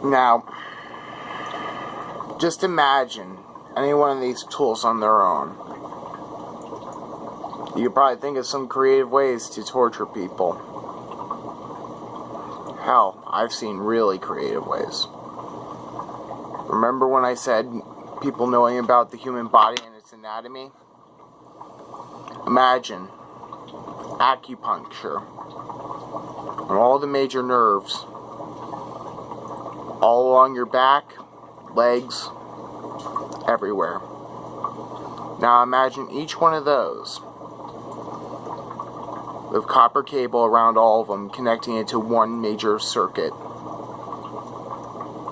Now, just imagine any one of these tools on their own. You could probably think of some creative ways to torture people. Hell, I've seen really creative ways. Remember when I said people knowing about the human body and its anatomy? Imagine acupuncture on all the major nerves, all along your back, legs, everywhere. Now imagine each one of those with copper cable around all of them, connecting it to one major circuit.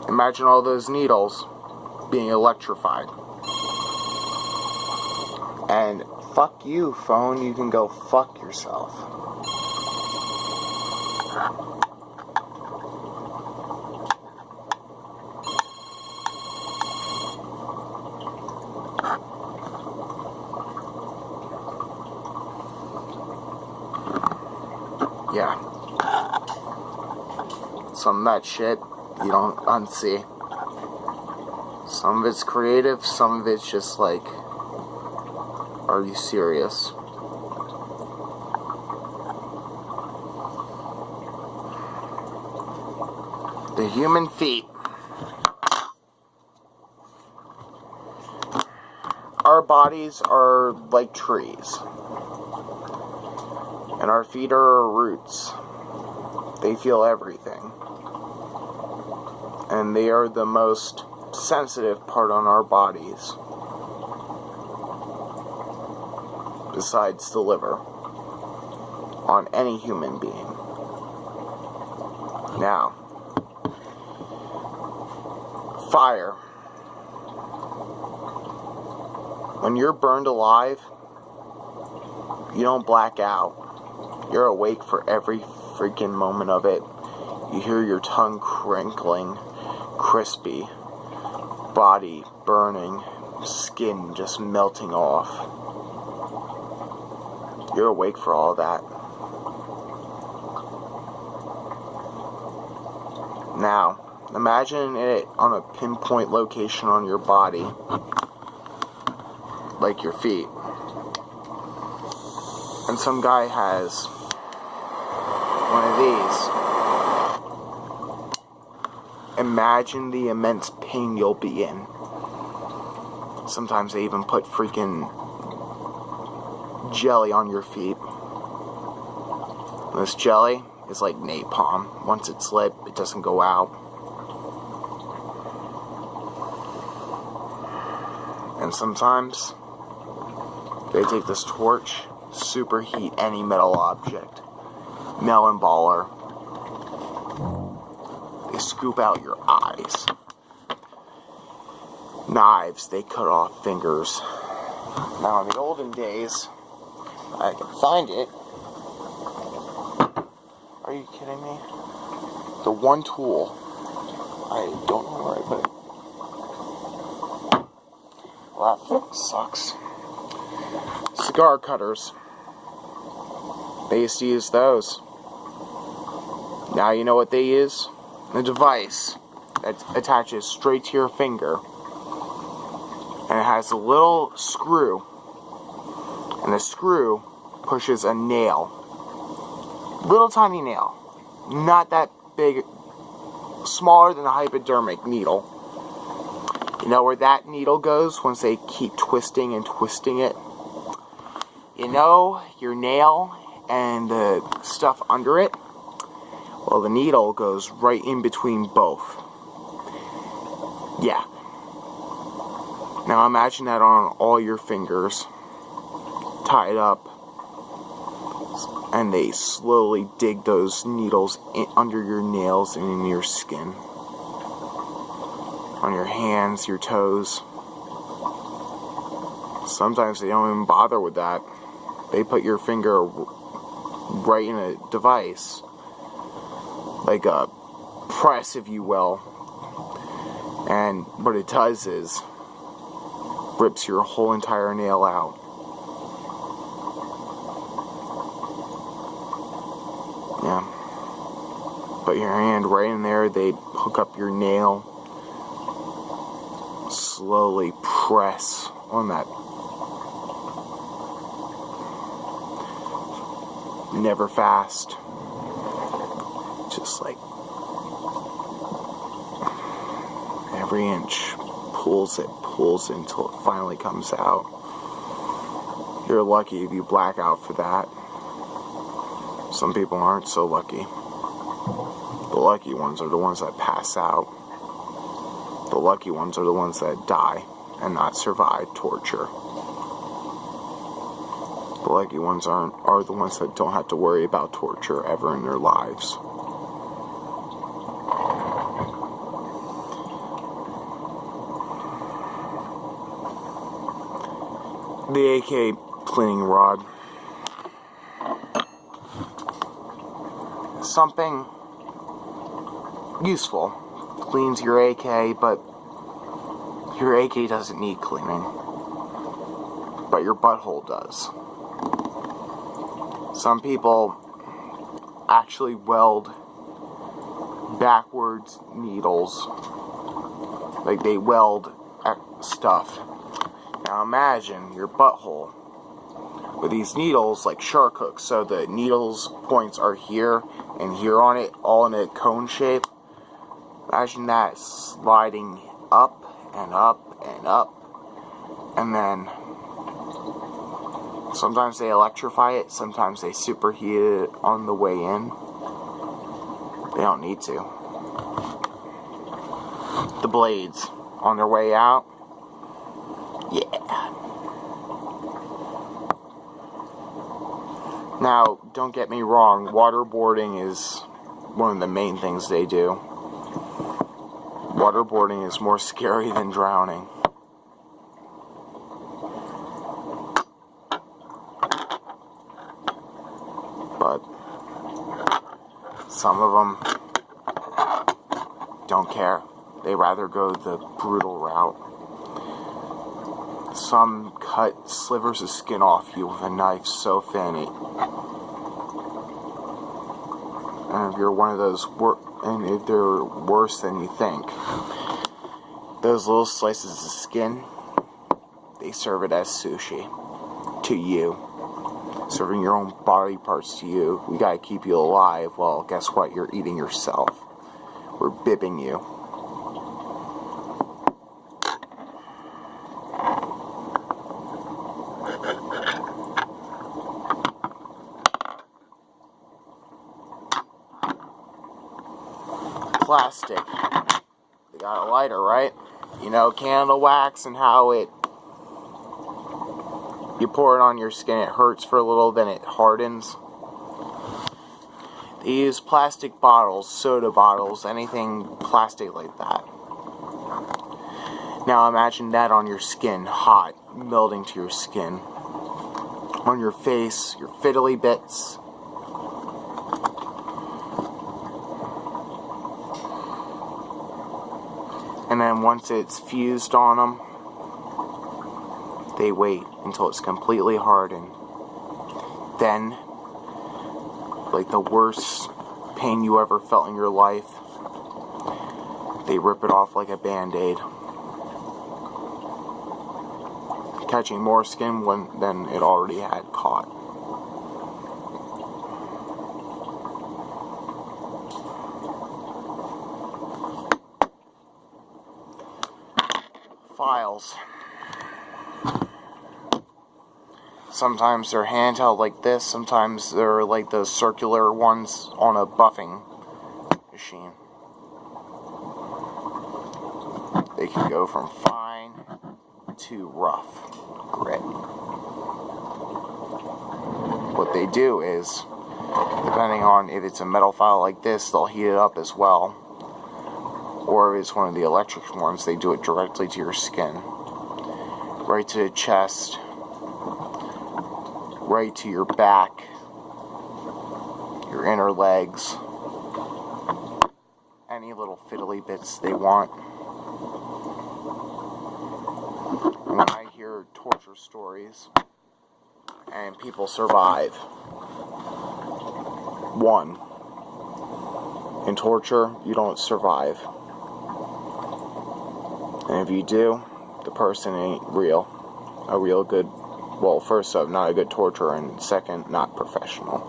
Imagine all those needles being electrified. And fuck you, phone, you can go fuck yourself. Yeah. Some of that shit you don't unsee. Some of it's creative, some of it's just like, are you serious? The human feet. Our bodies are like trees. And our feet are our roots. They feel everything. And they are the most sensitive part on our bodies. Besides the liver. On any human being. Now. Fire. When you're burned alive, you don't black out. You're awake for every freaking moment of it. You hear your tongue crinkling, crispy, body burning, skin just melting off. You're awake for all that. Now, imagine it on a pinpoint location on your body, like your feet. And some guy has one of these. Imagine the immense pain you'll be in. Sometimes they even put freaking jelly on your feet. This jelly is like napalm. Once it's lit, it doesn't go out. And sometimes they take this torch, superheat any metal object, melon baller. They scoop out your eyes. Knives, they cut off fingers. Now in the olden days, I can find it. Are you kidding me? The one tool, I don't know where I put it. Well, that sucks. Cigar cutters. They used to use those. Now you know what they use? A device that attaches straight to your finger. And it has a little screw. And the screw pushes a nail. Little tiny nail. Not that big. Smaller than a hypodermic needle. You know where that needle goes once they keep twisting and twisting it? You know, your nail and the stuff under it? Well, the needle goes right in between both. Yeah. Now imagine that on all your fingers. Tied up. And they slowly dig those needles under your nails and in your skin. On your hands, your toes. Sometimes they don't even bother with that. They put your finger right in a device. Like a press, if you will. And what it does is rips your whole entire nail out. Yeah. Put your hand right in there, they hook up your nail, slowly press on that. Never fast. Just like every inch pulls it until it finally comes out. You're lucky if you black out for that. Some people aren't so lucky. The lucky ones are the ones that pass out. The lucky ones are the ones that die and not survive torture. The lucky ones are the ones that don't have to worry about torture ever in their lives. The AK cleaning rod. Something useful. Cleans your AK, but your AK doesn't need cleaning. But your butthole does. Some people actually weld backwards needles. Like they weld stuff. Now imagine your butthole with these needles like shark hooks. So the needles points are here and here on it, all in a cone shape. Imagine that sliding up and up and up. And then sometimes they electrify it, sometimes they superheat it on the way in. They don't need to. The blades on their way out. Yeah. Now, don't get me wrong, waterboarding is one of the main things they do. Waterboarding is more scary than drowning. But some of them don't care. They rather go the brutal route. Some cut slivers of skin off you with a knife so thin it. And if you're one of those, and if they're worse than you think, those little slices of skin, they serve it as sushi to you. Serving your own body parts to you. We gotta keep you alive. Well, guess what? You're eating yourself. We're bibbing you. Plastic. They got a lighter, right? You know, candle wax and how it, you pour it on your skin, it hurts for a little, then it hardens. They use plastic bottles, soda bottles, anything plastic like that. Now imagine that on your skin, hot, melting to your skin. On your face, your fiddly bits. And then once it's fused on them, they wait until it's completely hardened. Then, like the worst pain you ever felt in your life, they rip it off like a Band-Aid. Catching more skin than it already had caught. Files. Sometimes they're handheld like this, sometimes they're like those circular ones on a buffing machine. They can go from fine to rough grit. What they do is, depending on if it's a metal file like this, they'll heat it up as well. Or if it's one of the electric ones, they do it directly to your skin. Right to the chest. Right to your back. Your inner legs. Any little fiddly bits they want. And when I hear torture stories, and people survive, one, In torture, you don't survive. And if you do, the person ain't real. A real good, well, first off, not a good torturer, and second, not professional.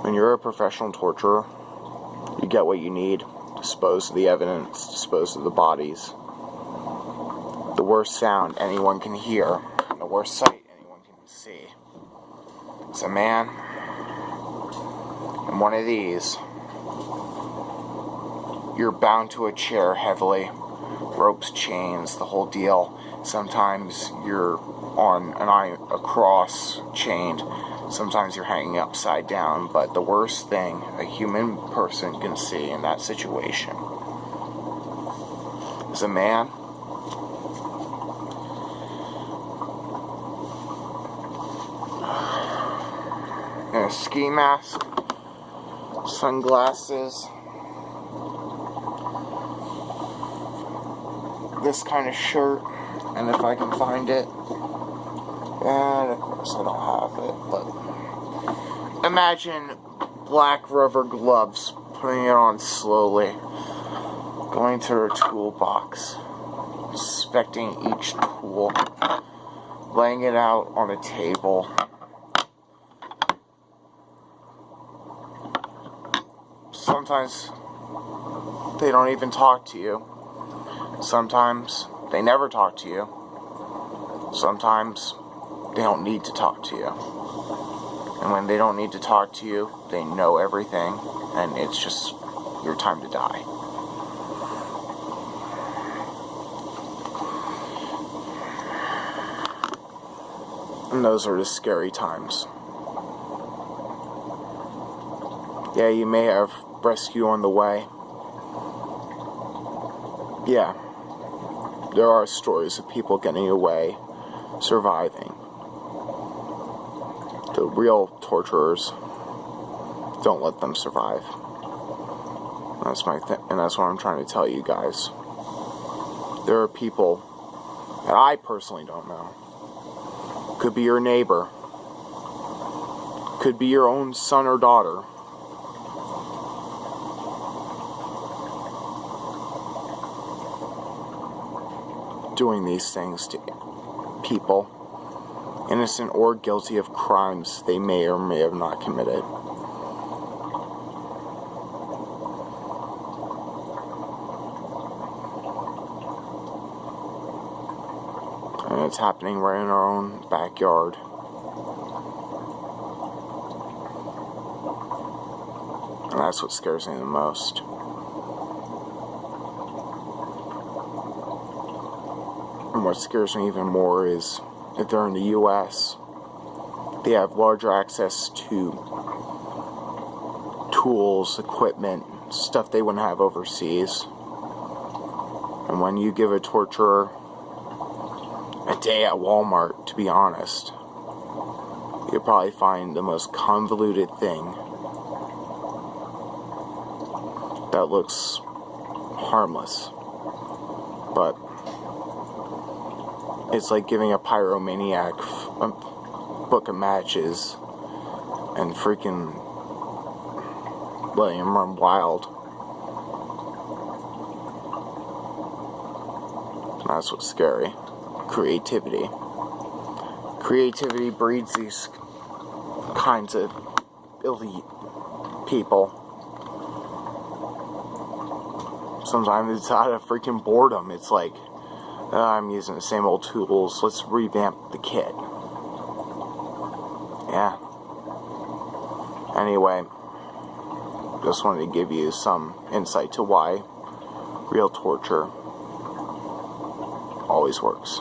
When you're a professional torturer, you get what you need, dispose of the evidence, dispose of the bodies. The worst sound anyone can hear, and the worst sight anyone can see. It's a man in one of these. You're bound to a chair heavily, ropes, chains, the whole deal. Sometimes you're on a cross, chained. Sometimes you're hanging upside down. But the worst thing a human person can see in that situation is a man in a ski mask, sunglasses, this kind of shirt, and if I can find it, and of course I don't have it, but imagine black rubber gloves, putting it on slowly, going through a toolbox, inspecting each tool, laying it out on a table. Sometimes they don't even talk to you. Sometimes they never talk to you. Sometimes they don't need to talk to you. And when they don't need to talk to you, they know everything, and it's just your time to die. And those are the scary times. Yeah, you may have rescue on the way. Yeah, there are stories of people getting away, surviving. The real torturers don't let them survive. That's and that's what I'm trying to tell you guys. There are people that I personally don't know. Could be your neighbor. Could be your own son or daughter. Doing these things to people, innocent or guilty of crimes they may or may have not committed. And it's happening right in our own backyard. And that's what scares me the most. And what scares me even more is if they're in the U.S., they have larger access to tools, equipment, stuff they wouldn't have overseas. And when you give a torturer a day at Walmart, to be honest, you'll probably find the most convoluted thing that looks harmless. But it's like giving a pyromaniac a book of matches and freaking letting him run wild. And that's what's scary. Creativity. Creativity breeds these kinds of elite people. Sometimes it's out of freaking boredom. It's like, I'm using the same old tools, let's revamp the kit. Yeah. Anyway, just wanted to give you some insight to why real torture always works.